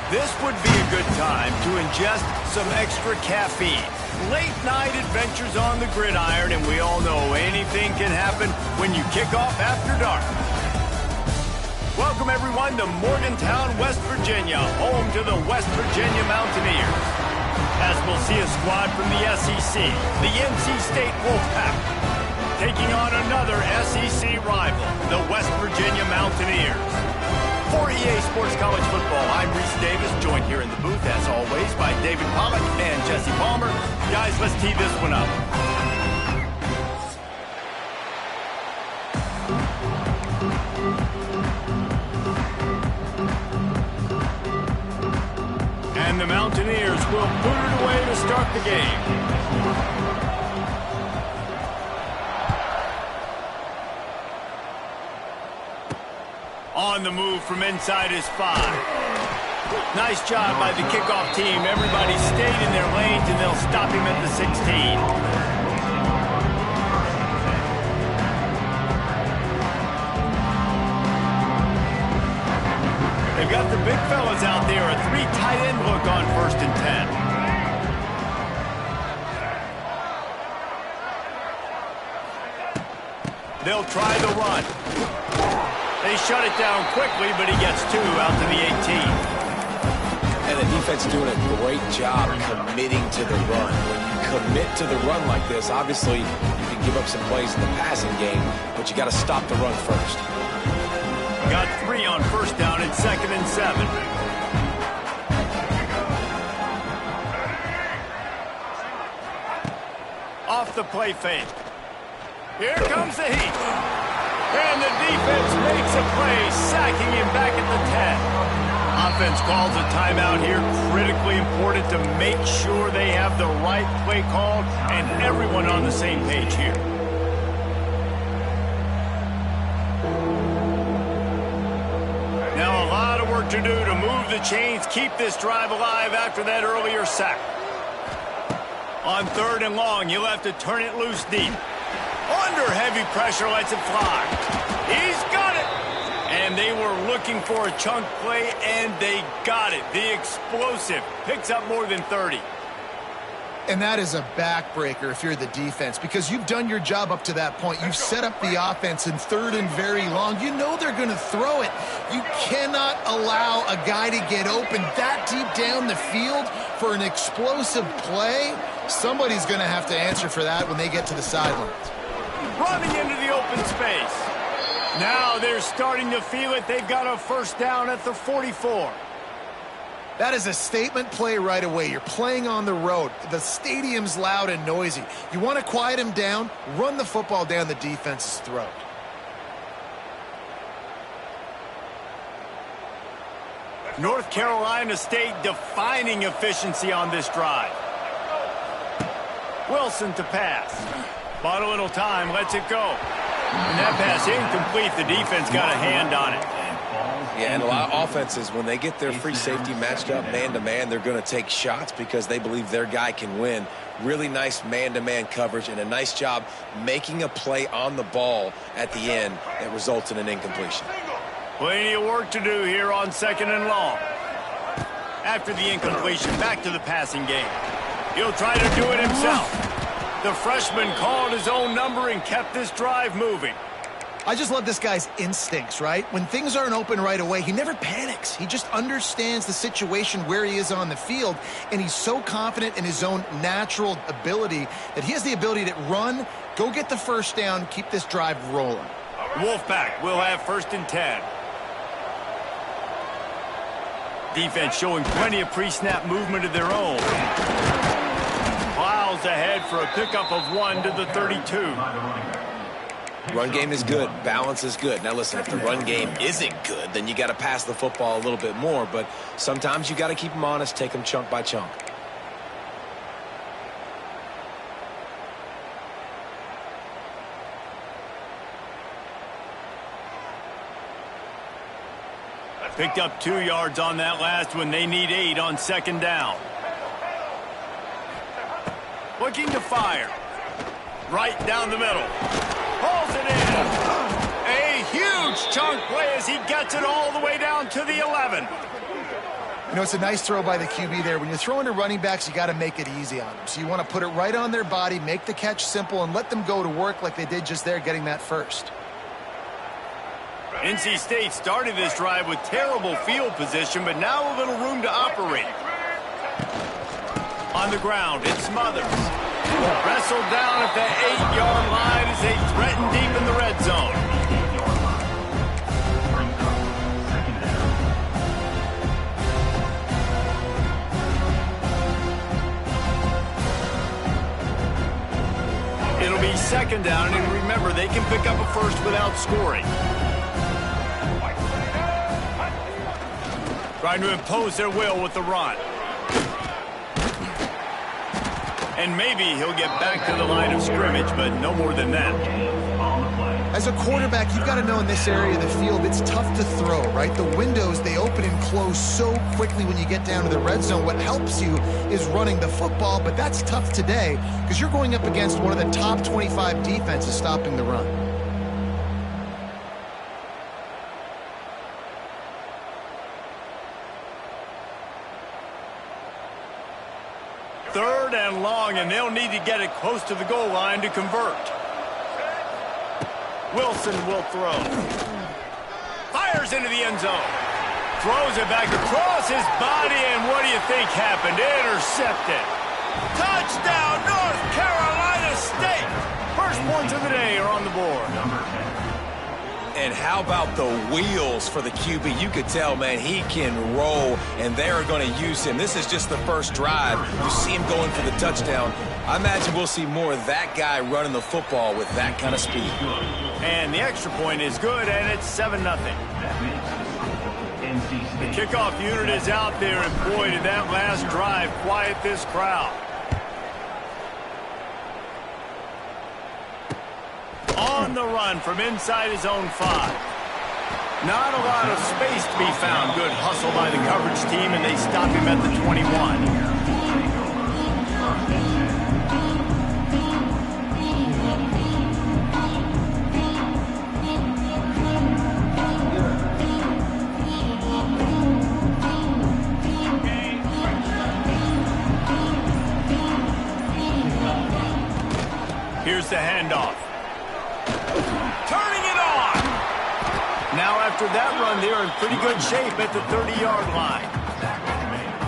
This would be a good time to ingest some extra caffeine. Late night adventures on the gridiron, and we all know anything can happen when you kick off after dark. Welcome everyone to Morgantown, West Virginia, home to the West Virginia Mountaineers. As we'll see a squad from the SEC, the NC State Wolfpack, taking on another SEC rival, the West Virginia Mountaineers. For EA Sports College Football, I'm Reese Davis, joined here in the booth, as always, by David Pollack and Jesse Palmer. Guys, let's tee this one up. And the Mountaineers will put it away to start the game. On the move from inside his 5. Nice job by the kickoff team. Everybody stayed in their lanes, and they'll stop him at the 16. They've got the big fellas out there. A 3 tight end look on 1st and 10. They'll try the run. They shut it down quickly, but he gets 2 out to the 18. And the defense doing a great job committing to the run. When you commit to the run like this, obviously you can give up some plays in the passing game, but you got to stop the run first. Got 3 on 1st down and 2nd and 7. Off the play fake. Here comes the heat. And the defense makes a play, sacking him back at the 10. Offense calls a timeout here. Critically important to make sure they have the right play called and everyone on the same page here. Now a lot of work to do to move the chains, keep this drive alive after that earlier sack. On 3rd and long, you'll have to turn it loose deep. Under heavy pressure, lets it fly. He's got it. And they were looking for a chunk play, and they got it. The explosive picks up more than 30. And that is a backbreaker if you're the defense, because you've done your job up to that point. You've set up the offense in 3rd and very long. You know they're going to throw it. You cannot allow a guy to get open that deep down the field for an explosive play. Somebody's going to have to answer for that when they get to the sidelines. Running into the open space. Now they're starting to feel it. They've got a 1st down at the 44. That is a statement play right away. You're playing on the road. The stadium's loud and noisy. You want to quiet him down, run the football down the defense's throat. North Carolina State defining efficiency on this drive. Wilson to pass. Bought a little time, lets it go. And that pass incomplete. The defense got a hand on it. Yeah, and a lot of offenses, when they get their free safety matched up man-to-man, they're going to take shots because they believe their guy can win. Really nice man-to-man coverage and a nice job making a play on the ball at the end that results in an incompletion. Plenty of work to do here on 2nd and long. After the incompletion, back to the passing game. He'll try to do it himself. The freshman called his own number and kept this drive moving. I just love this guy's instincts, right? When things aren't open right away, he never panics. He just understands the situation where he is on the field, and he's so confident in his own natural ability that he has the ability to run, go get the 1st down, keep this drive rolling. Wolfpack will have 1st and 10. Defense showing plenty of pre-snap movement of their own. Plows ahead for a pickup of 1 to the 32. Run game is good. Balance is good. Now, listen, if the run game isn't good, then you got to pass the football a little bit more. But sometimes you got to keep them honest, take them chunk by chunk. Picked up 2 yards on that last one. They need 8 on 2nd down. Looking to fire. Right down the middle. Pulls it in. A huge chunk play as he gets it all the way down to the 11. You know, it's a nice throw by the QB there. When you're throwing to running backs, you got to make it easy on them. So you want to put it right on their body, make the catch simple, and let them go to work like they did just there, getting that first. NC State started this drive with terrible field position, but now a little room to operate. On the ground, it's Smothers. Wrestled down at the 8-yard line as they threaten deep in the red zone. It'll be second down, and remember, they can pick up a first without scoring. Trying to impose their will with the run. And maybe he'll get back to the line of scrimmage, but no more than that. As a quarterback, you've got to know in this area of the field, it's tough to throw, right? The windows, they open and close so quickly when you get down to the red zone. What helps you is running the football, but that's tough today because you're going up against one of the top 25 defenses stopping the run. Third and long, and they'll need to get it close to the goal line to convert. Wilson will throw. Fires into the end zone. Throws it back across his body, and what do you think happened? Intercepted. Touchdown, North Carolina State. First points of the day are on the board. And how about the wheels for the QB? You could tell, man, he can roll, and they're going to use him. This is just the first drive. You see him going for the touchdown. I imagine we'll see more of that guy running the football with that kind of speed. And the extra point is good, and it's 7-0. The kickoff unit is out there, and boy, did that last drive quiet this crowd. On the run from inside his own 5. Not a lot of space to be found. Good hustle by the coverage team, and they stop him at the 21. Here's the handoff. Turning it on. Now after that run, they're in pretty good shape at the 30-yard line.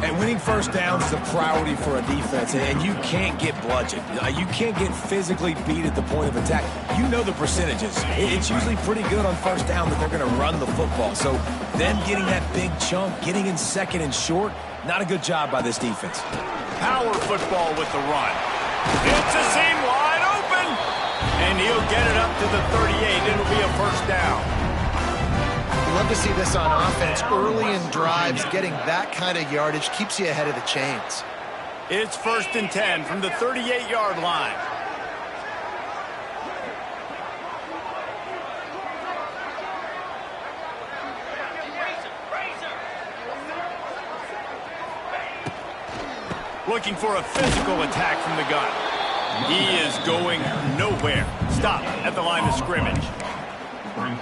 And winning first downs is a priority for a defense, and you can't get bludgeoned. You can't get physically beat at the point of attack. You know the percentages. It's usually pretty good on first down that they're going to run the football. So them getting that big chunk, getting in second and short, not a good job by this defense. Power football with the run. It's a seam wide open. And he'll get it up to the 38. It'll be a first down. You love to see this on offense. Early in drives, getting that kind of yardage keeps you ahead of the chains. It's 1st and 10 from the 38-yard line. Looking for a physical attack from the gun. He is going nowhere. Stop at the line of scrimmage.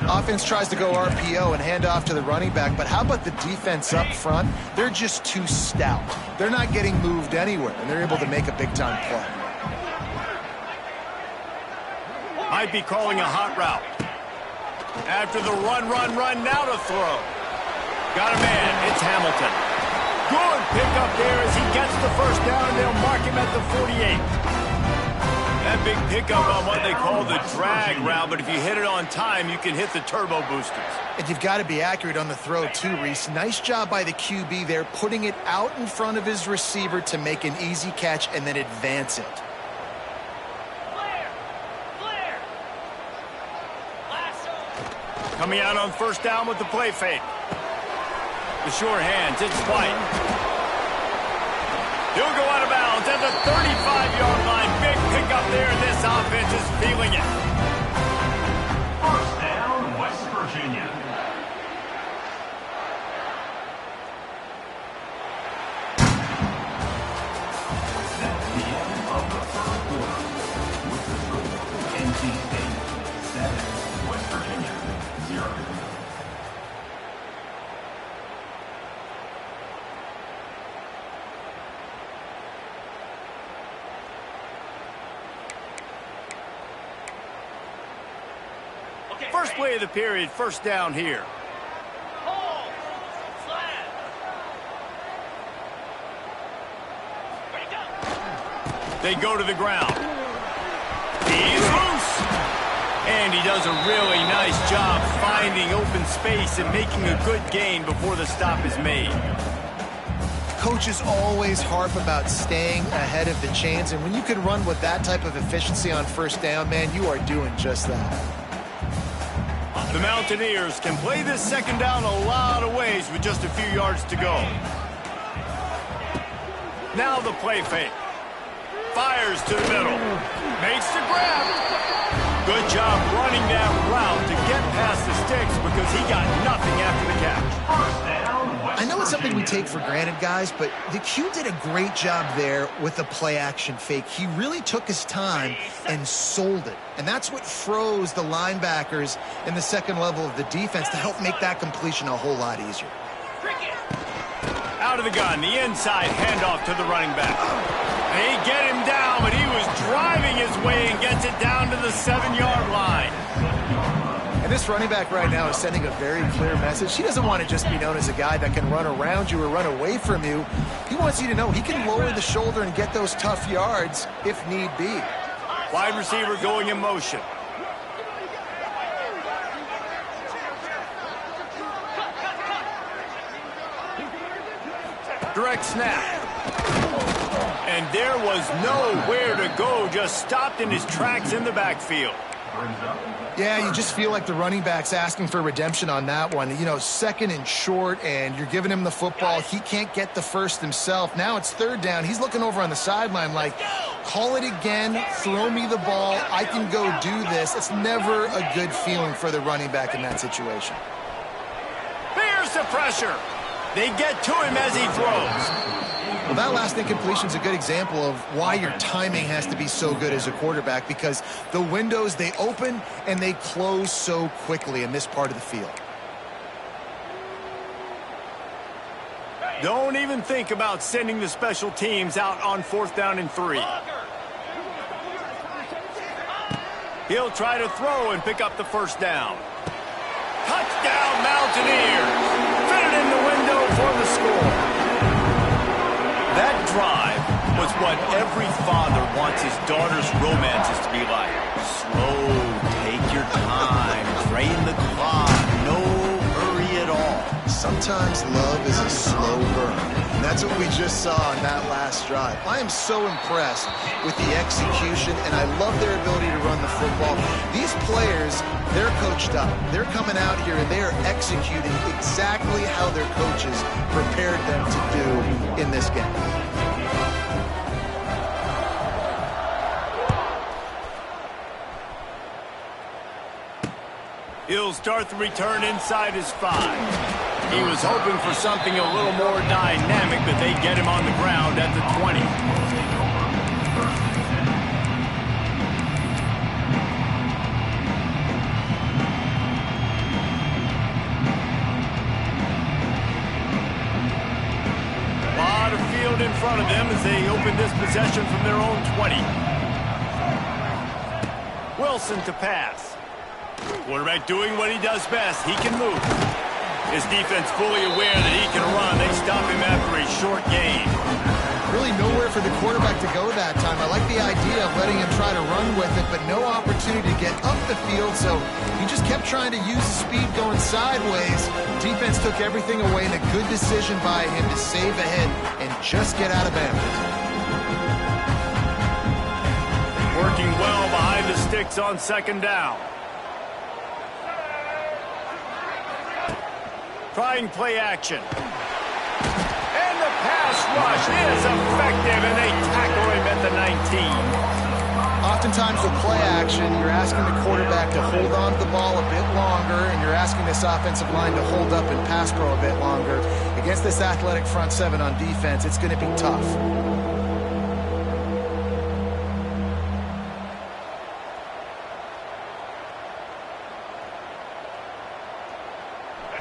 Offense tries to go RPO and hand off to the running back, but how about the defense up front? They're just too stout. They're not getting moved anywhere, and they're able to make a big-time play. Might be calling a hot route. After the run, now to throw. Got a man. It's Hamilton. Good pickup there as he gets the first down, and they'll mark him at the 48. That big pickup on what they call the drag route, but if you hit it on time, you can hit the turbo boosters. And you've got to be accurate on the throw too, Reese. Nice job by the QB there, putting it out in front of his receiver to make an easy catch and then advance it. Coming out on first down with the play fake. The sure hands, it's White. He'll go out of bounds at the 35-yard line. Big pickup there, and this offense is feeling it. First down, West Virginia. That's the end of the first quarter. With the score, NC State 7, West Virginia 0. First play of the period, first down here. They go to the ground. He's loose. And he does a really nice job finding open space and making a good gain before the stop is made. Coaches always harp about staying ahead of the chains, and when you can run with that type of efficiency on first down, man, you are doing just that. The Mountaineers can play this second down a lot of ways with just a few yards to go. Now the play fake. Fires to the middle. Makes the grab. Good job running that route to get past the sticks because he got nothing after the catch. I know it's something we take for granted, guys, but the Q did a great job there with the play-action fake. He really took his time and sold it. And that's what froze the linebackers in the second level of the defense to help make that completion a whole lot easier. Out of the gun, the inside handoff to the running back. They get him down, but he was driving his way and gets it down to the 7-yard line. And this running back right now is sending a very clear message. He doesn't want to just be known as a guy that can run around you or run away from you. He wants you to know he can lower the shoulder and get those tough yards if need be. Wide receiver going in motion. Direct snap. And there was nowhere to go, just stopped in his tracks in the backfield. Yeah, you just feel like the running back's asking for redemption on that one. You know, second and short, and you're giving him the football. He can't get the first himself. Now it's third down. He's looking over on the sideline like, call it again, throw me the ball, I can go do this. It's never a good feeling for the running back in that situation. Here's the pressure. They get to him as he throws. Well, that last incompletion is a good example of why your timing has to be so good as a quarterback, because the windows, they open and they close so quickly in this part of the field. Don't even think about sending the special teams out on 4th down and 3. He'll try to throw and pick up the first down. Touchdown, Mountaineers. Fit it in the window for the score. That drive was what every father wants his daughter's romances to be like. Slow, take your time, drain the clock, no hurry at all. Sometimes love is a slow burn, and that's what we just saw on that last drive. I am so impressed with the execution, and I love their ability to run the football. These players, they're coached up. They're coming out here, and they are executing exactly how their coaches prepared them to do in this game. He'll start the return inside his 5. He was hoping for something a little more dynamic, but they get him on the ground at the 20. A lot of field in front of them as they open this possession from their own 20. Wilson to pass. Quarterback doing what he does best. He can move. His defense fully aware that he can run. They stop him after a short gain. Really nowhere for the quarterback to go that time. I like the idea of letting him try to run with it, but no opportunity to get up the field, so he just kept trying to use the speed going sideways. Defense took everything away, and a good decision by him to save ahead and just get out of bounds. Working well behind the sticks on second down. Trying play action. And the pass rush is effective, and they tackle him at the 19. Oftentimes with play action, you're asking the quarterback to hold on to the ball a bit longer, and you're asking this offensive line to hold up and pass pro a bit longer. Against this athletic front 7 on defense, it's going to be tough.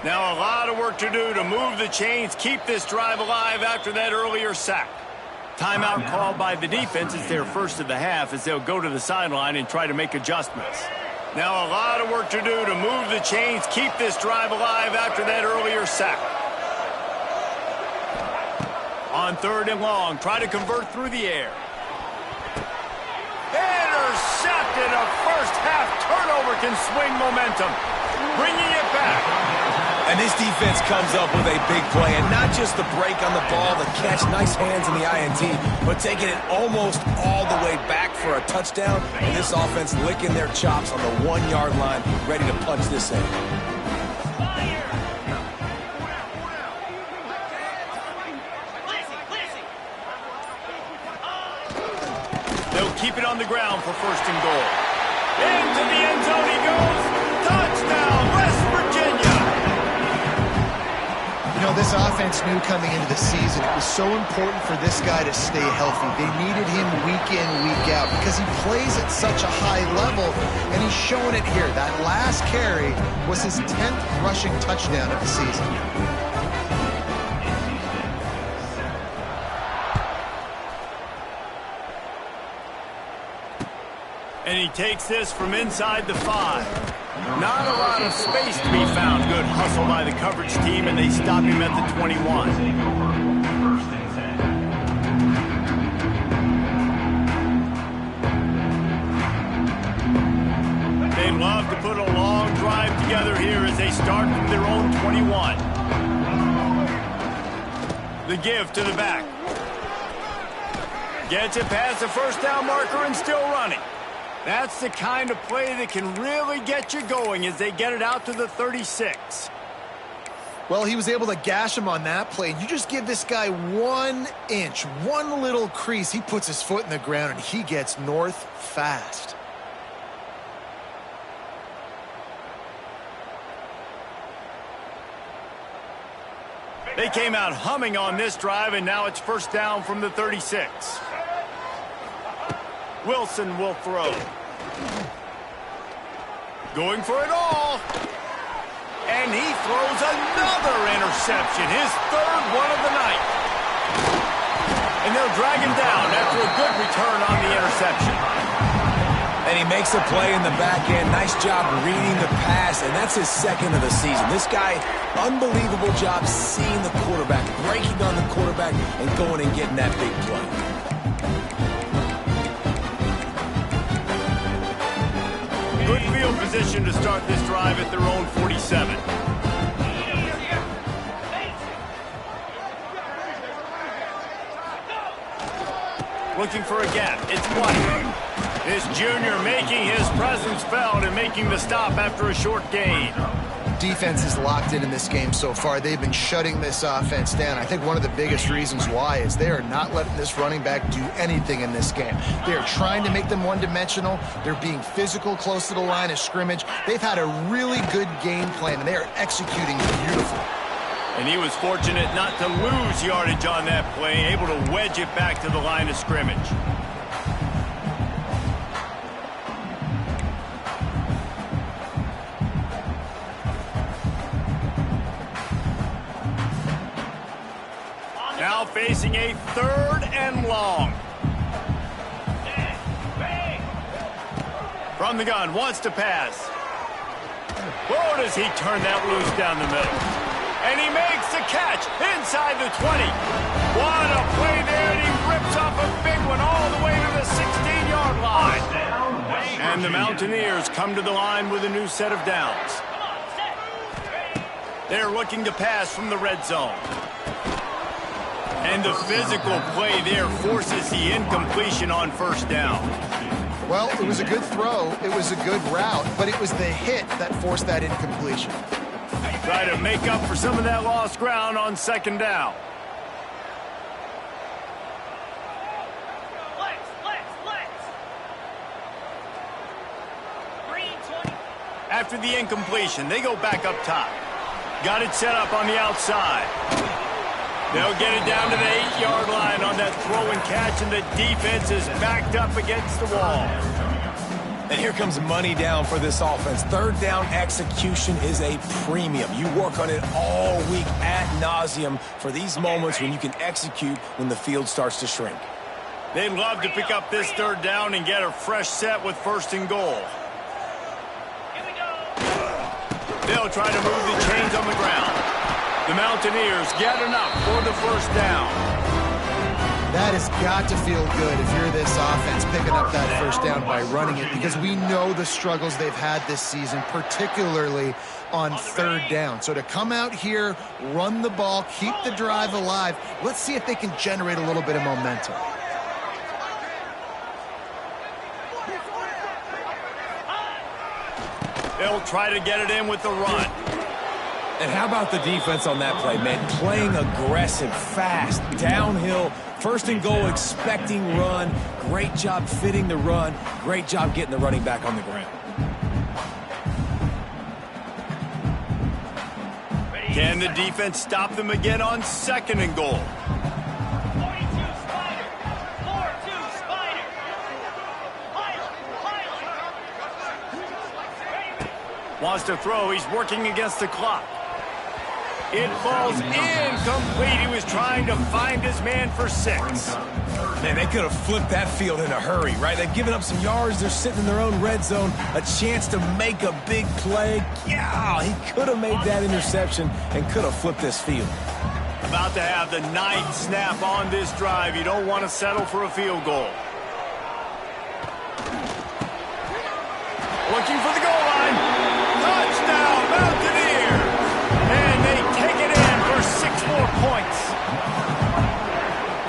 Now a lot of work to do to move the chains, keep this drive alive after that earlier sack. Timeout called by the defense. It's their first of the half as they'll go to the sideline and try to make adjustments. Now a lot of work to do to move the chains, keep this drive alive after that earlier sack. On 3rd and long, try to convert through the air. Intercepted. A first half turnover can swing momentum. Bringing it back. And this defense comes up with a big play, and not just the break on the ball, the catch, nice hands in the INT, but taking it almost all the way back for a touchdown, and this offense licking their chops on the 1-yard line, ready to punch this in. They'll keep it on the ground for 1st and goal. Into the end zone he goes. Touchdown, West Virginia. You know, this offense knew coming into the season it was so important for this guy to stay healthy. They needed him week in, week out because he plays at such a high level, and he's showing it here. That last carry was his 10th rushing touchdown of the season. And he takes this from inside the 5. Not a lot of space to be found. Good hustle by the coverage team, and they stop him at the 21. They love to put a long drive together here as they start from their own 21. The give to the back. Gets it past the first down marker and still running. That's the kind of play that can really get you going as they get it out to the 36. Well, he was able to gash him on that play. You just give this guy 1 inch, one little crease. He puts his foot in the ground, and he gets north fast. They came out humming on this drive, and now it's 1st down from the 36. Wilson will throw. Going for it all. And he throws another interception, his 3rd one of the night. And they'll drag him down after a good return on the interception. And he makes a play in the back end. Nice job reading the pass, and that's his 2nd of the season. This guy, unbelievable job seeing the quarterback, breaking on the quarterback, and going and getting that big play. Good field position to start this drive at their own 47. Looking for a gap. It's White. This junior making his presence felt and making the stop after a short gain. Defense is locked in this game so far. They've been shutting this offense down. I think one of the biggest reasons why is they are not letting this running back do anything in this game. They are trying to make them one-dimensional. They're being physical close to the line of scrimmage. They've had a really good game plan, and they are executing beautifully. And he was fortunate not to lose yardage on that play, able to wedge it back to the line of scrimmage. Now facing a 3rd and long. From the gun, wants to pass. Oh, does he turn that loose down the middle. And he makes the catch inside the 20. What a play there, and he rips off a big one all the way to the 16-yard line. And the Mountaineers come to the line with a new set of downs. They're looking to pass from the red zone. And the physical play there forces the incompletion on 1st down. Well, it was a good throw. It was a good route, but it was the hit that forced that incompletion. Try to make up for some of that lost ground on 2nd down. After the incompletion, they go back up top. Got it set up on the outside. They'll get it down to the 8-yard line on that throw and catch, and the defense is backed up against the wall. And here comes money down for this offense. 3rd down execution is a premium. You work on it all week ad nauseum for these moments when you can execute when the field starts to shrink. They'd love to pick up this 3rd down and get a fresh set with 1st and goal. They'll try to move the chains on the ground. The Mountaineers get enough for the first down. That has got to feel good if you're this offense picking up that first down by running it, because we know the struggles they've had this season, particularly on third down. So to come out here, run the ball, keep the drive alive, let's see if they can generate a little bit of momentum. They'll try to get it in with the run. And how about the defense on that play, man? Playing aggressive, fast, downhill, first and goal, expecting run. Great job fitting the run. Great job getting the running back on the ground. Can the defense stop them again on second and goal? 42 Spider. 4-2 Spider. Wants to throw. He's working against the clock. It falls incomplete. He was trying to find his man for 6. Man, they could have flipped that field in a hurry, right? They've given up some yards. They're sitting in their own red zone. A chance to make a big play. Yeah, he could have made that interception and could have flipped this field. About to have the 9th snap on this drive. You don't want to settle for a field goal. Looking for the goal line. Touchdown, Mountaineers! And they take it in for 6 more points.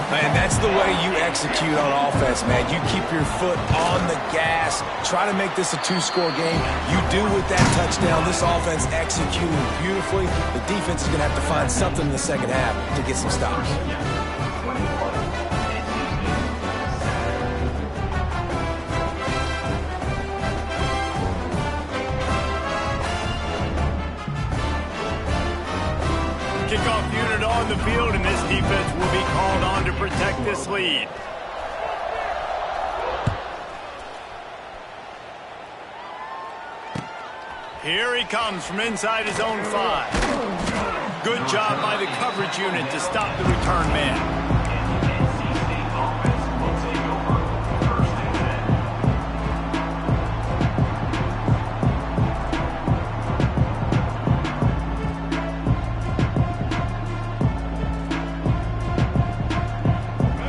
Man, that's the way you execute on offense, man. You keep your foot on the gas. Try to make this a 2-score game. You do with that touchdown. This offense executing beautifully. The defense is going to have to find something in the second half to get some stops. Kickoff unit on the field, and this defense will be called on to protect this lead. Here he comes from inside his own 5. Good job by the coverage unit to stop the return man.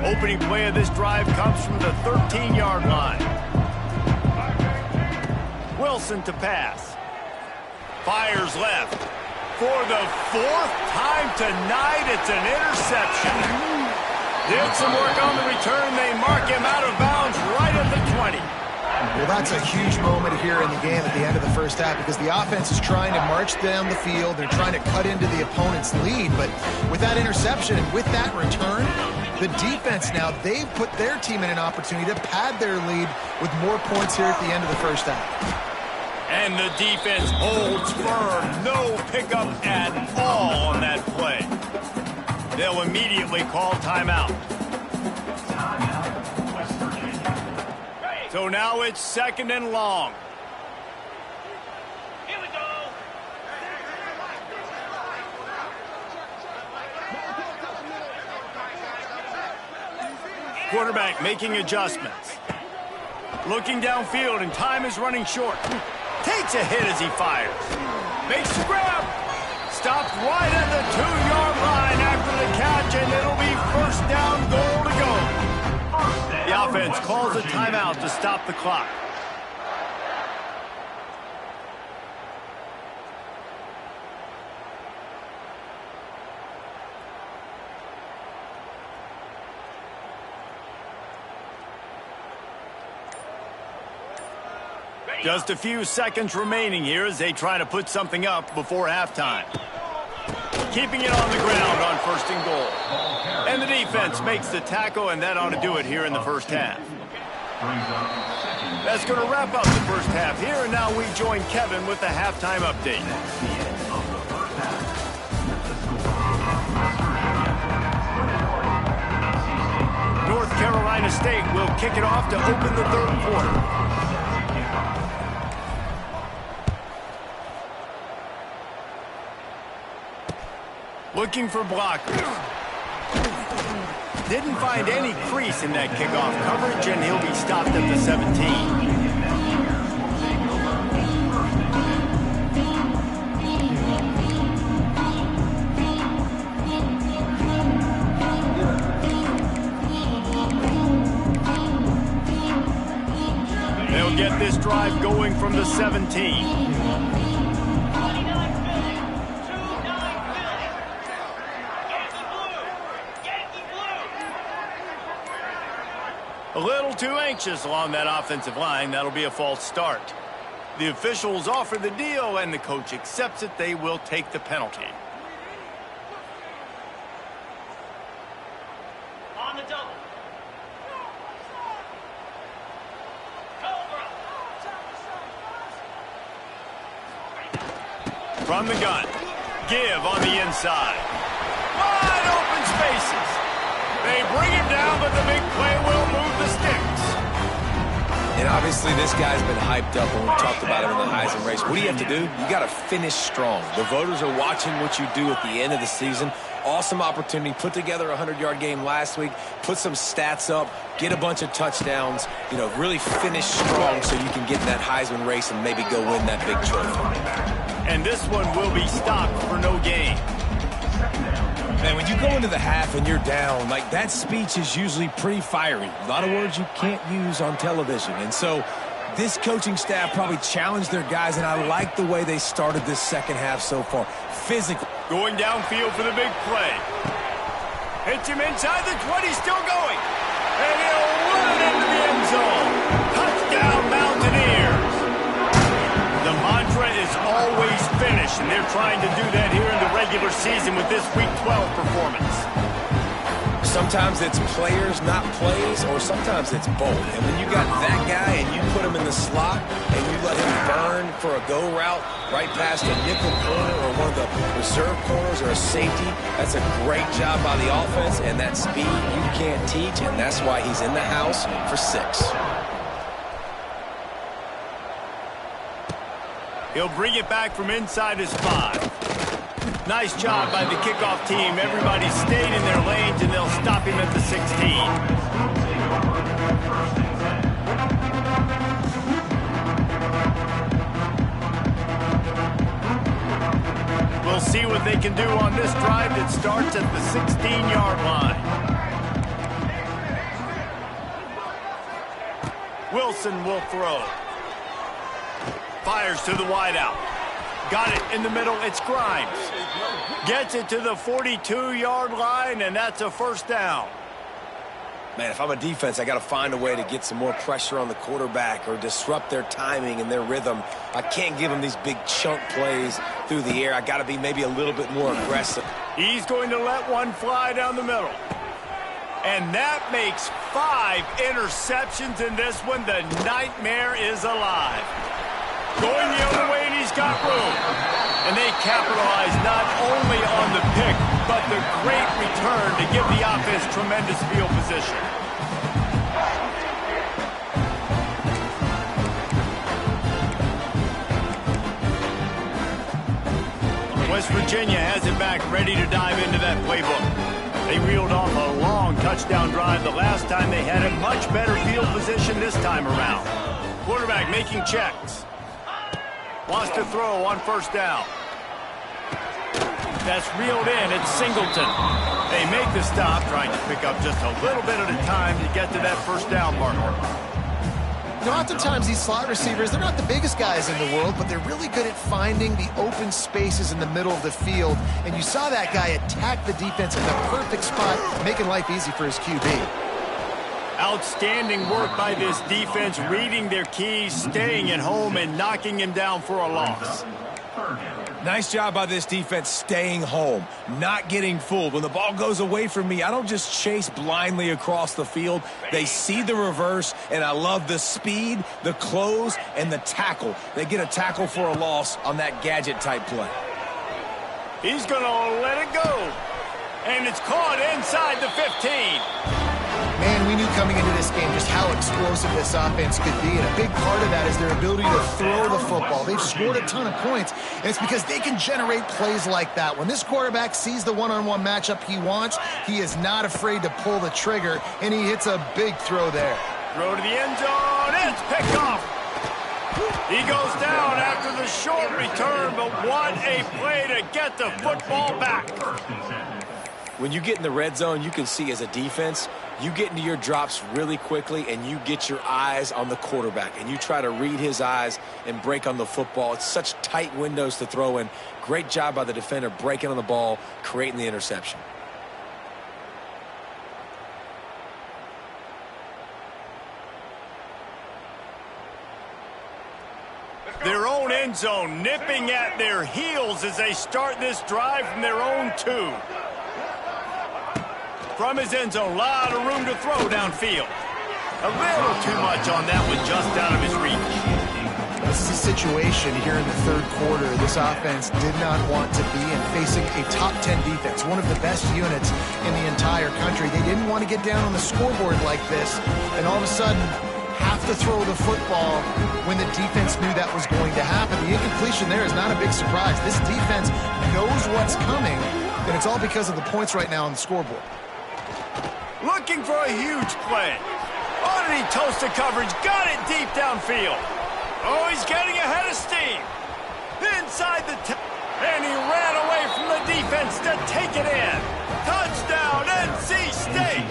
Opening play of this drive comes from the 13-yard line. Wilson to pass. Fires left. For the 4th time tonight, it's an interception. Did some work on the return. They mark him out of bounds right at the 20. Well, that's a huge moment here in the game at the end of the first half, because the offense is trying to march down the field. They're trying to cut into the opponent's lead. But with that interception and with that return, the defense now, they've put their team in an opportunity to pad their lead with more points here at the end of the first half. And the defense holds firm. No pickup at all on that play. They'll immediately call timeout. So now it's 2nd and long. Here we go. Quarterback making adjustments. Looking downfield, and time is running short. Takes a hit as he fires. Makes the grab. Stopped right at the 2-yard line after the catch, and it'll be first down, goal to go. The offense calls a timeout to stop the clock. Just a few seconds remaining here as they try to put something up before halftime. Keeping it on the ground on 1st and goal. And the defense makes the tackle, and that ought to do it here in the first half. That's going to wrap up the first half here, and now we join Kevin with the halftime update. North Carolina State will kick it off to open the 3rd quarter. Looking for blockers. Didn't find any crease in that kickoff coverage, and he'll be stopped at the 17. this drive going from the 17. 29 Yankee blue. A little too anxious along that offensive line. That'll be a false start. The officials offer the deal, and the coach accepts it. They will take the penalty. On the double. Cobra. From the gun. Give on the inside. Wide open spaces. They bring him down, but the big play will move the sticks. And obviously this guy's been hyped up when we talked about him in the Heisman race. What do you have to do? You got to finish strong. The voters are watching what you do at the end of the season. Awesome opportunity. Put together a 100-yard game last week. Put some stats up. Get a bunch of touchdowns. You know, really finish strong so you can get in that Heisman race and maybe go win that big trophy. And this one will be stopped for no gain. Man, when you go into the half and you're down, like, that speech is usually pretty fiery. A lot of words you can't use on television. And so this coaching staff probably challenged their guys, and I like the way they started this second half so far. Physical. Going downfield for the big play. Hits him inside the 20, still going. And he'll run it into the end zone. Touchdown, Mountaineers. The mantra is always finish, and they're trying to do that here in the regular season with this Week 12 performance. Sometimes it's players, not plays, or sometimes it's both. And when you got that guy and you put him in the slot and you let him burn for a go route right past a nickel corner or one of the reserve corners or a safety, that's a great job by the offense, and that speed you can't teach, and that's why he's in the house for 6. He'll bring it back from inside his 5. Nice job by the kickoff team. Everybody stayed in their lanes, and they'll stop him at the 16. We'll see what they can do on this drive that starts at the 16-yard line. Wilson will throw. Fires to the wideout. Got it in the middle. It's Grimes. Gets it to the 42-yard line, and that's a first down. Man, if I'm a defense, I got to find a way to get some more pressure on the quarterback or disrupt their timing and their rhythm. I can't give them these big chunk plays through the air. I got to be maybe a little bit more aggressive. He's going to let one fly down the middle. And that makes 5 interceptions in this one. The nightmare is alive. Going the other way, and he's got room. And they capitalize not only on the pick, but the great return to give the offense tremendous field position. West Virginia has it back, ready to dive into that playbook. They reeled off a long touchdown drive the last time. They had a much better field position this time around. Quarterback making checks. Wants to throw on first down. That's reeled in. It's Singleton. They make the stop, trying to pick up just a little bit at a time to get to that first down marker. You know, oftentimes these slot receivers, they're not the biggest guys in the world, but they're really good at finding the open spaces in the middle of the field. And you saw that guy attack the defense in the perfect spot, making life easy for his QB. Outstanding work by this defense, reading their keys, staying at home, and knocking him down for a loss. Nice job by this defense staying home, not getting fooled. When the ball goes away from me, I don't just chase blindly across the field. They see the reverse, and I love the speed, the close, and the tackle. They get a tackle for a loss on that gadget-type play. He's going to let it go. And it's caught inside the 15. Man, we knew coming into this game just how explosive this offense could be, and a big part of that is their ability to throw the football. They've scored a ton of points, and it's because they can generate plays like that. When this quarterback sees the one-on-one matchup he wants, he is not afraid to pull the trigger, and he hits a big throw there. Throw to the end zone. It's picked off. He goes down after the short return, but what a play to get the football back. When you get in the red zone, you can see as a defense, you get into your drops really quickly and you get your eyes on the quarterback and you try to read his eyes and break on the football. It's such tight windows to throw in. Great job by the defender breaking on the ball, creating the interception. Their own end zone nipping at their heels as they start this drive from their own 2. From his end zone, a lot of room to throw downfield. A little too much on that one, just out of his reach. This is a situation here in the third quarter this offense did not want to be in, facing a top 10 defense, one of the best units in the entire country. They didn't want to get down on the scoreboard like this, and all of a sudden have to throw the football when the defense knew that was going to happen. The incompletion there is not a big surprise. This defense knows what's coming, and it's all because of the points right now on the scoreboard. Looking for a huge play. Underneath toasted coverage, got it deep downfield. Oh, he's getting ahead of steam. Inside the and he ran away from the defense to take it in. Touchdown, NC State.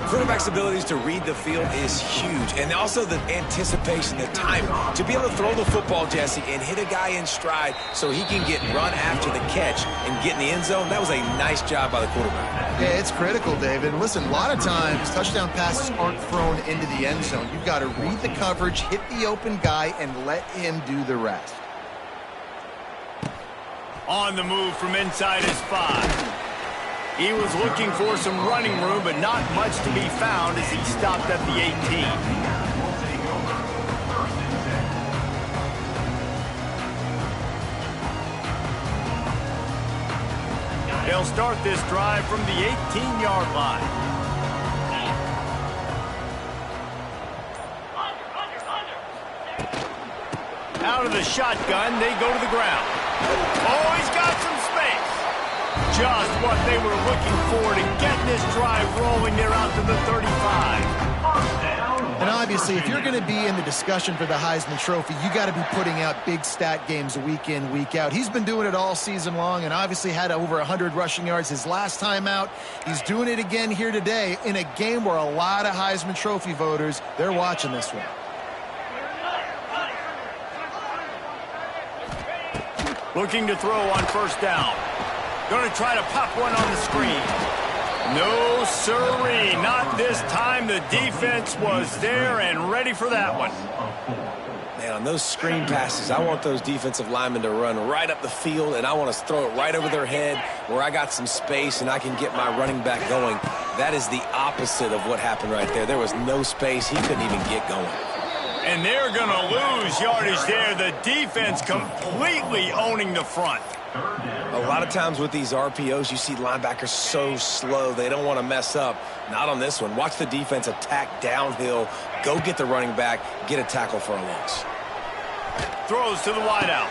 Quarterback's abilities to read the field is huge, and also the anticipation, the time to be able to throw the football, Jesse, and hit a guy in stride so he can get run after the catch and get in the end zone. That was a nice job by the quarterback. Yeah, it's critical, David. Listen, a lot of times touchdown passes aren't thrown into the end zone. You've got to read the coverage, hit the open guy, and let him do the rest. On the move from inside his 5. He was looking for some running room, but not much to be found as he stopped at the 18. They'll start this drive from the 18-yard line. Out of the shotgun, they go to the ground. Oh, he's got some space. Just what they were looking for to get this drive rolling. They're out to the 35. And obviously, if you're going to be in the discussion for the Heisman Trophy, you got to be putting out big stat games week in, week out. He's been doing it all season long and obviously had over 100 rushing yards his last time out. He's doing it again here today in a game where a lot of Heisman Trophy voters, they're watching this one. Looking to throw on first down. Going to try to pop one on the screen. No, sirree. Not this time. The defense was there and ready for that one. Man, on those screen passes, I want those defensive linemen to run right up the field, and I want to throw it right over their head where I got some space and I can get my running back going. That is the opposite of what happened right there. There was no space. He couldn't even get going. And they're going to lose yardage there. The defense completely owning the front. A lot of times with these RPOs, you see linebackers so slow. They don't want to mess up. Not on this one. Watch the defense attack downhill, go get the running back, get a tackle for a loss. Throws to the wideout.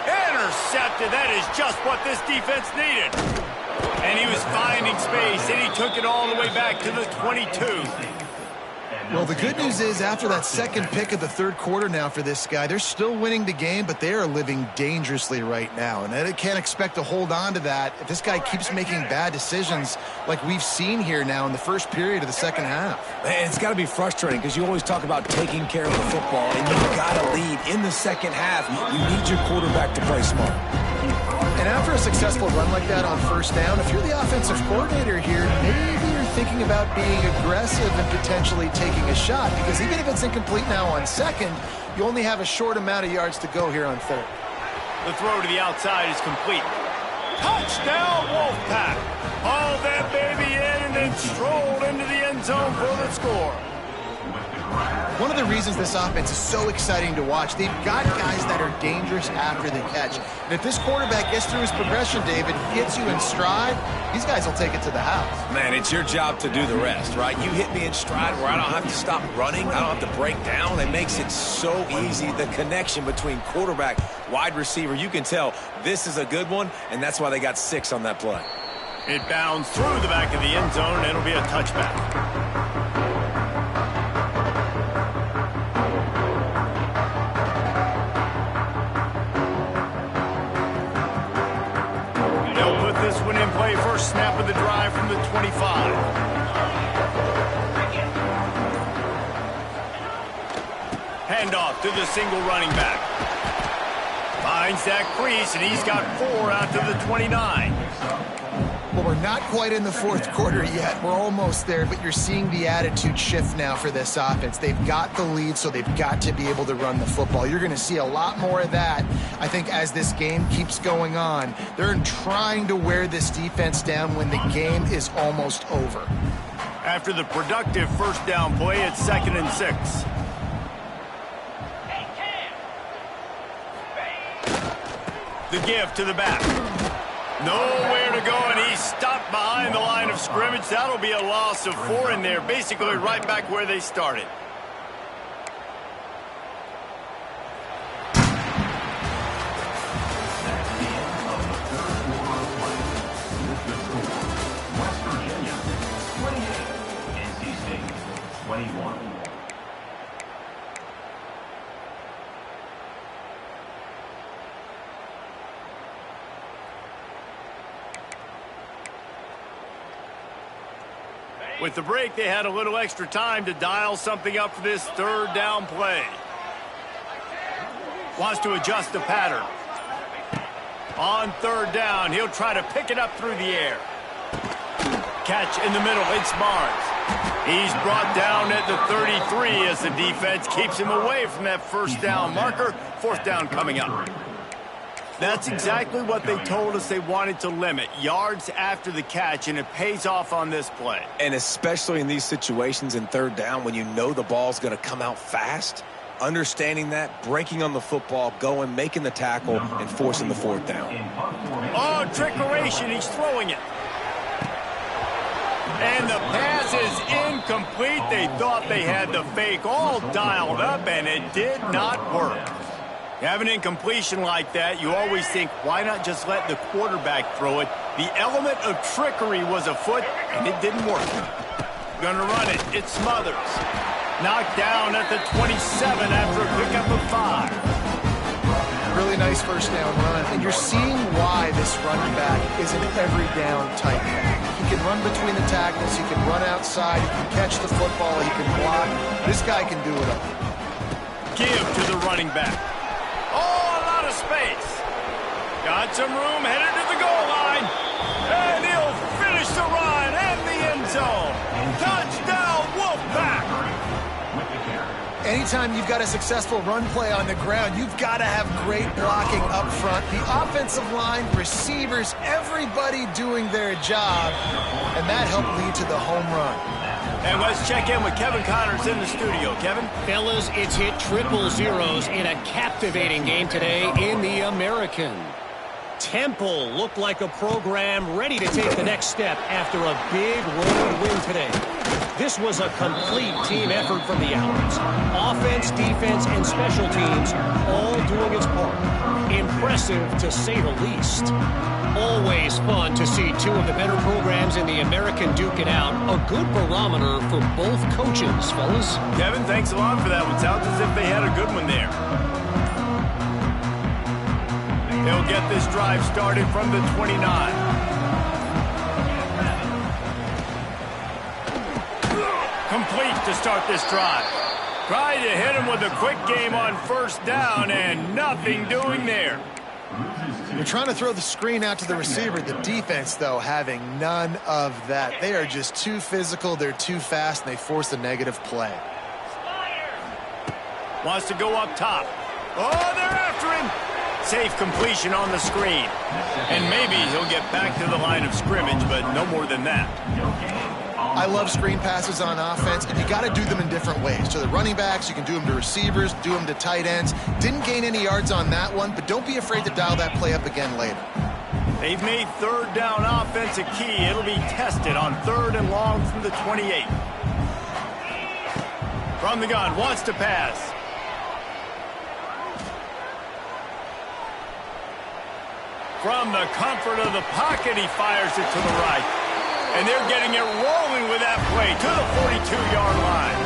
Intercepted. That is just what this defense needed. And he was finding space, and he took it all the way back to the 22. Well, the good news is after that second pick of the third quarter now for this guy, they're still winning the game, but they are living dangerously right now. And they can't expect to hold on to that if this guy keeps making bad decisions like we've seen here now in the first period of the second half. Man, it's got to be frustrating because you always talk about taking care of the football, and you've got to lead in the second half. You need your quarterback to play smart. And after a successful run like that on first down, if you're the offensive coordinator here, maybe you're thinking about being aggressive and potentially taking a shot, because even if it's incomplete now on second, you only have a short amount of yards to go here on third. The throw to the outside is complete. Touchdown, Wolfpack. Hauled that baby in and then strolled into the end zone for the score. One of the reasons this offense is so exciting to watch, they've got guys that are dangerous after the catch. And if this quarterback gets through his progression, David, gets you in stride, these guys will take it to the house. Man, it's your job to do the rest, right? You hit me in stride where I don't have to stop running. I don't have to break down. It makes it so easy. The connection between quarterback, wide receiver, you can tell this is a good one, and that's why they got 6 on that play. It bounds through the back of the end zone, and it'll be a touchback. This one in play play, first snap of the drive from the 25. Handoff to the single running back. Finds that crease, and he's got 4 out to the 29. Well, we're not quite in the fourth quarter yet. We're almost there, but you're seeing the attitude shift now for this offense. They've got the lead, so they've got to be able to run the football. You're going to see a lot more of that, I think, as this game keeps going on. They're trying to wear this defense down when the game is almost over. After the productive first down play, it's 2nd and 6. The give to the back. Nowhere to go, and he's stopped behind the line of scrimmage. That'll be a loss of 4 in there, basically right back where they started. That's the end of the third quarter of play. With the score, West Virginia 28, NC State 21. With the break, they had a little extra time to dial something up for this third down play. Wants to adjust the pattern. On third down, he'll try to pick it up through the air. Catch in the middle, it's Barnes. He's brought down at the 33 as the defense keeps him away from that first down marker. Fourth down coming up. That's exactly what they told us they wanted to limit. Yards after the catch, and it pays off on this play. And especially in these situations in third down when you know the ball's going to come out fast, understanding that, breaking on the football, going, making the tackle, and forcing the fourth down. Oh, trickeration. He's throwing it. And the pass is incomplete. They thought they had the fake all dialed up, and it did not work. You have an incompletion like that, you always think, why not just let the quarterback throw it? The element of trickery was afoot, and it didn't work. Gonna run it. It's Smothers. Knocked down at the 27 after a pickup of 5. Really nice first down run, and you're seeing why this running back is an every down type back. He can run between the tackles, he can run outside, he can catch the football, he can block. This guy can do it all. Give to the running back. Oh, a lot of space. Got some room, headed to the goal line. And he'll finish the run and the end zone. Touchdown, Wolfpack. Anytime you've got a successful run play on the ground, you've got to have great blocking up front. The offensive line, receivers, everybody doing their job. And that helped lead to the home run. And let's check in with Kevin Connors in the studio. Kevin? Fellas, it's hit triple zeros in a captivating game today in the American. Temple looked like a program ready to take the next step after a big road win today. This was a complete team effort from the Owls. Offense, defense, and special teams all doing its part. Impressive, to say the least. Always fun to see two of the better programs in the American duke it out. A good barometer for both coaches, fellas. Kevin, thanks a lot for that one. Sounds as if they had a good one there. They'll get this drive started from the 29. Complete to start this drive. Tried to hit him with a quick game on first down, and nothing doing there. You're trying to throw the screen out to the receiver. The defense, though, having none of that. They are just too physical, they're too fast, and they force a negative play. Wants to go up top. Oh, they're after him. Safe completion on the screen. And maybe he'll get back to the line of scrimmage, but no more than that. I love screen passes on offense, and you got to do them in different ways. To the running backs, you can do them to receivers, do them to tight ends. Didn't gain any yards on that one, but don't be afraid to dial that play up again later. They've made third down offense a key. It'll be tested on third and long from the 28. From the gun, wants to pass. From the comfort of the pocket, he fires it to the right. And they're getting it rolling with that play to the 42-yard line.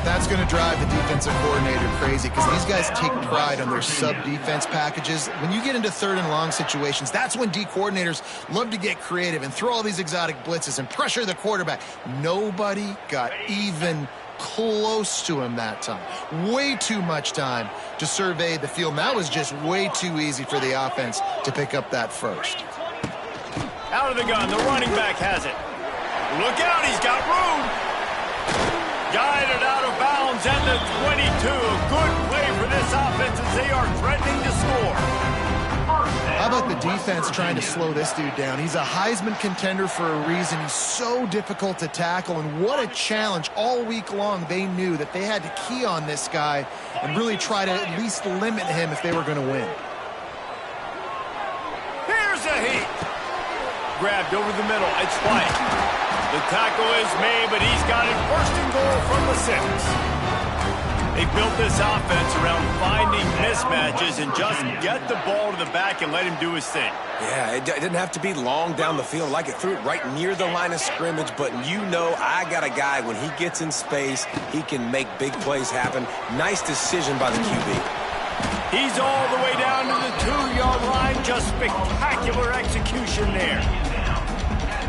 That's going to drive the defensive coordinator crazy because these guys take pride on their sub-defense packages. When you get into 3rd and long situations, that's when D coordinators love to get creative and throw all these exotic blitzes and pressure the quarterback. Nobody got even close to him that time. Way too much time to survey the field. And that was just way too easy for the offense to pick up that first. Out of the gun, the running back has it. Look out, he's got room. Guided out of bounds at the 22. A good play for this offense as they are threatening to score. How about the defense trying to slow this dude down? He's a Heisman contender for a reason. He's so difficult to tackle, and what a challenge. All week long, they knew that they had to key on this guy and really try to at least limit him if they were going to win. Here's a heat. Grabbed over the middle. It's White. The tackle is made, but he's got it 1st and goal from the 6. They built this offense around finding mismatches and just get the ball to the back and let him do his thing. Yeah, it didn't have to be long down the field. Like it threw it right near the line of scrimmage, but you know I got a guy, when he gets in space, he can make big plays happen. Nice decision by the QB. He's all the way down to the 2-yard line. Just spectacular execution there.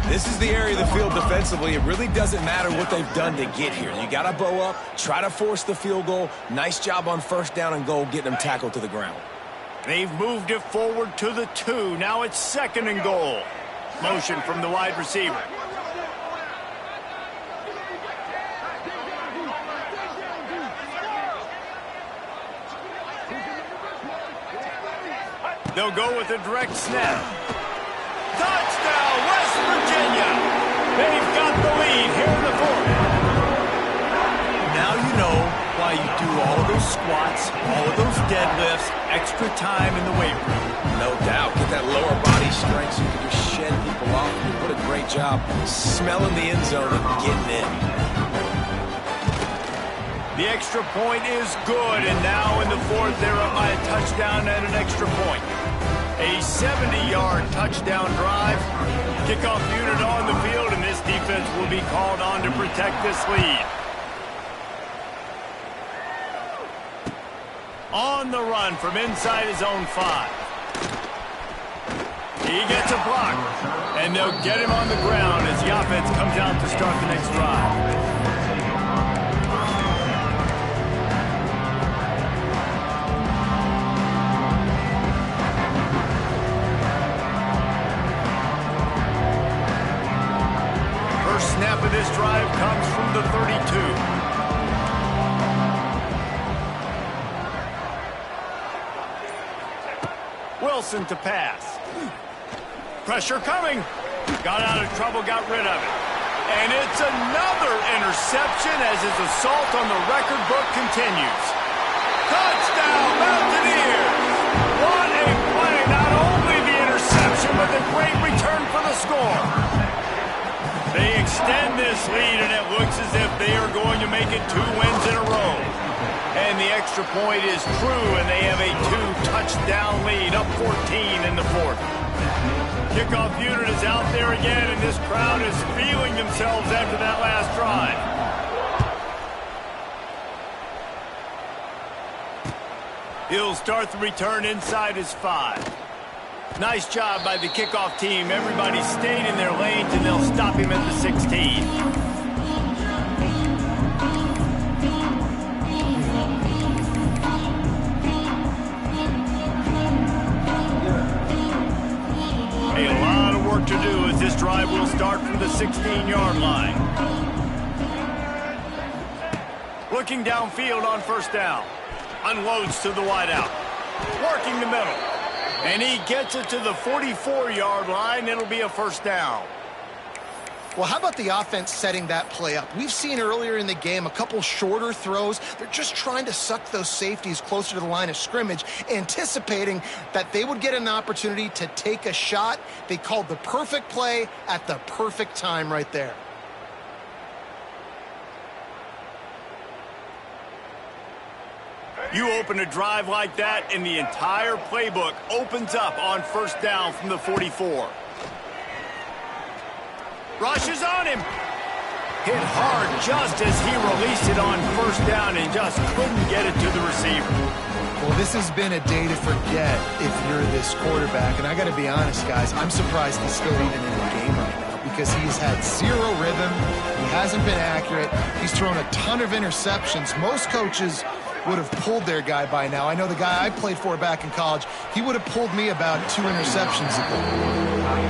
This is the area of the field defensively. It really doesn't matter what they've done to get here. You got to bow up, try to force the field goal. Nice job on 1st down and goal, getting them tackled to the ground. They've moved it forward to the 2. Now it's 2nd and goal. Motion from the wide receiver. They'll go with a direct snap. Touchdown, West Virginia. They've got the lead here in the 4th. Now you know why you do all of those squats, all of those deadlifts, extra time in the weight room. No doubt. Get that lower body strength so you can just shed people off. What a great job smelling the end zone and getting in. The extra point is good, and now in the 4th, they're up by a touchdown and an extra point. A 70-yard touchdown drive. Kickoff unit on the field, and this defense will be called on to protect this lead. On the run from inside his own 5. He gets a block, and they'll get him on the ground as the offense comes out to start the next drive. Snap of this drive comes from the 32. Wilson to pass. Pressure coming. Got out of trouble, got rid of it. And it's another interception as his assault on the record book continues. Touchdown, Mountaineers! What a play! Not only the interception, but the great return for the score. They extend this lead, and it looks as if they are going to make it 2 wins in a row. And the extra point is true, and they have a 2-touchdown lead, up 14 in the 4th. Kickoff unit is out there again, and this crowd is feeling themselves after that last drive. He'll start the return inside his 5. Nice job by the kickoff team. Everybody stayed in their lanes, and they'll stop him at the 16. A lot of work to do as this drive will start from the 16-yard line. Looking downfield on 1st down. Unloads to the wideout. Working the middle. And he gets it to the 44-yard line. It'll be a 1st down. Well, how about the offense setting that play up? We've seen earlier in the game a couple shorter throws. They're just trying to suck those safeties closer to the line of scrimmage, anticipating that they would get an opportunity to take a shot. They called the perfect play at the perfect time right there. You open a drive like that, and the entire playbook opens up on 1st down from the 44. Rushes on him. Hit hard just as he released it on first down and just couldn't get it to the receiver. Well, this has been a day to forget if you're this quarterback. And I got to be honest, guys, I'm surprised he's still even in the game right now because he's had zero rhythm. He hasn't been accurate. He's thrown a ton of interceptions. Most coaches would have pulled their guy by now. I know the guy I played for back in college, he would have pulled me about 2 interceptions ago.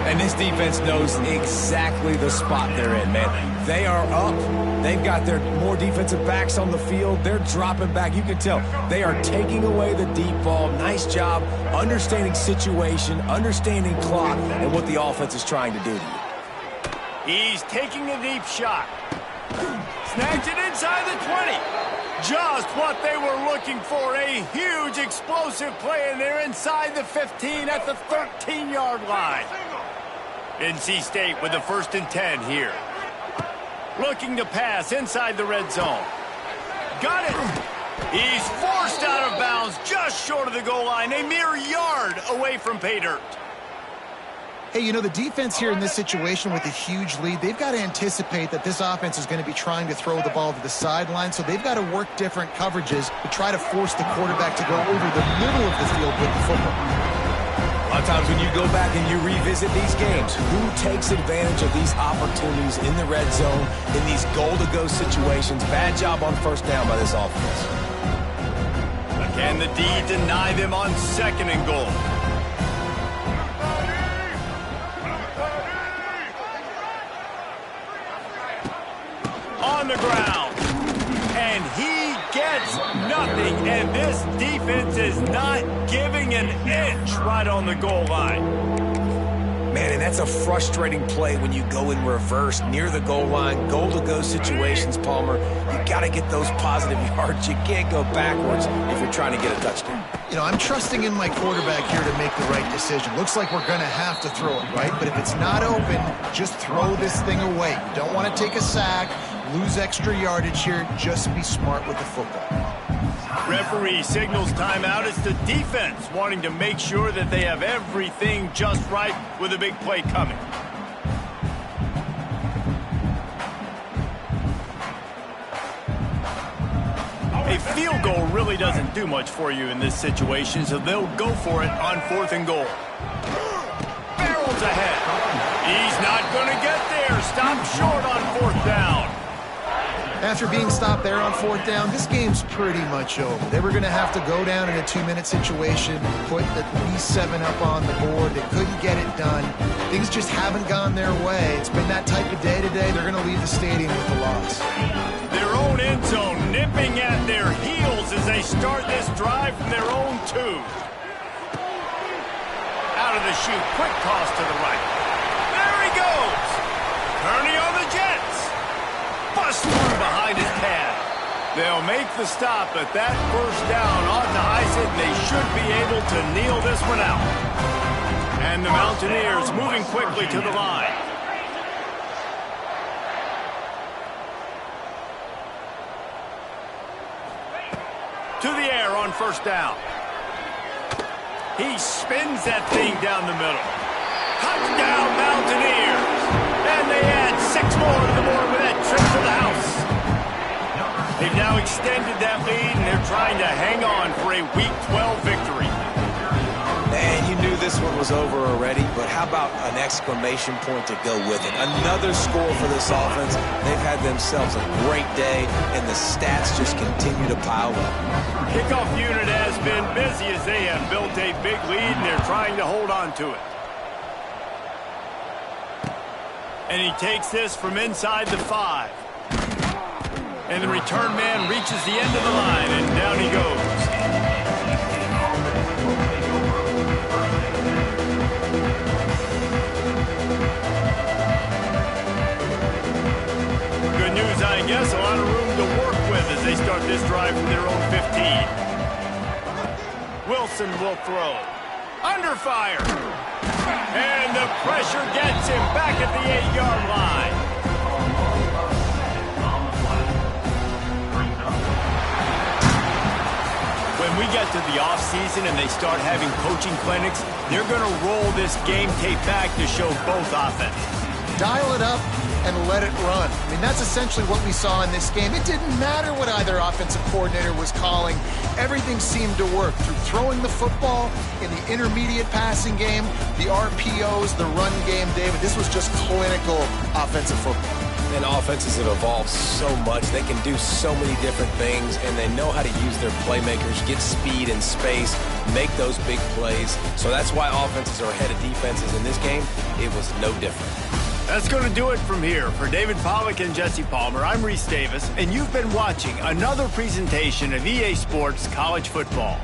And this defense knows exactly the spot they're in, man. They are up. They've got their more defensive backs on the field. They're dropping back. You can tell they are taking away the deep ball. Nice job understanding situation, understanding clock, and what the offense is trying to do to you. He's taking a deep shot. Snagged it inside the 20. Just what they were looking for, a huge explosive play, and they're inside the 15 at the 13-yard line. NC State with the 1st and 10 here. Looking to pass inside the red zone. Got it. He's forced out of bounds just short of the goal line, a mere yard away from pay dirt. Hey, you know, the defense here in this situation with a huge lead, they've got to anticipate that this offense is going to be trying to throw the ball to the sideline, so they've got to work different coverages to try to force the quarterback to go over the middle of the field with the football. A lot of times when you go back and you revisit these games, who takes advantage of these opportunities in the red zone, in these goal-to-go situations? Bad job on first down by this offense. But can the D deny them on 2nd and goal? On the ground, and he gets nothing, and this defense is not giving an inch right on the goal line. Man, and that's a frustrating play when you go in reverse near the goal line, goal-to-go situations, Palmer. You got to get those positive yards. You can't go backwards if you're trying to get a touchdown. You know, I'm trusting in my quarterback here to make the right decision. Looks like we're going to have to throw it, right? But if it's not open, just throw this thing away. You don't want to take a sack, lose extra yardage here. Just be smart with the football. Referee signals timeout. It's the defense wanting to make sure that they have everything just right with a big play coming. A field goal really doesn't do much for you in this situation, so they'll go for it on 4th and goal. Barrels ahead. He's not going to get there. Stopped short on 4th down. After being stopped there on 4th down, this game's pretty much over. They were going to have to go down in a 2-minute situation, put at least 7 up on the board. They couldn't get it done. Things just haven't gone their way. It's been that type of day today. They're going to leave the stadium with a loss. Their own end zone nipping at their heels as they start this drive from their own 2. Out of the chute, quick toss to the right. There he goes. Turning on the Jets. Bust through behind his pad. They'll make the stop, but that 1st down ought to ice it, and they should be able to kneel this one out. And the Mountaineers moving quickly to the line. To the air on 1st down. He spins that thing down the middle. Touchdown, Mountaineers. And they add 6 more to the board with that trip to the house. They've now extended that lead, and they're trying to hang on for a Week 12 victory. Man, you knew this one was over already, but how about an exclamation point to go with it? Another score for this offense. They've had themselves a great day, and the stats just continue to pile up. Kickoff unit has been busy as they have built a big lead, and they're trying to hold on to it. And he takes this from inside the 5. And the return man reaches the end of the line, and down he goes. Good news, I guess. A lot of room to work with as they start this drive from their own 15. Wilson will throw. Under fire. And the pressure gets him back at the 8-yard line. When we get to the offseason and they start having coaching clinics, they're going to roll this game tape back to show both offenses. dial it up and let it run. I mean, that's essentially what we saw in this game. It didn't matter what either offensive coordinator was calling. Everything seemed to work through throwing the football in the intermediate passing game, the RPOs, the run game, David. This was just clinical offensive football. And offenses have evolved so much. They can do so many different things, and they know how to use their playmakers, get speed and space, make those big plays. So that's why offenses are ahead of defenses in this game. It was no different. That's going to do it from here. For David Pollack and Jesse Palmer, I'm Reese Davis, and you've been watching another presentation of EA Sports College Football.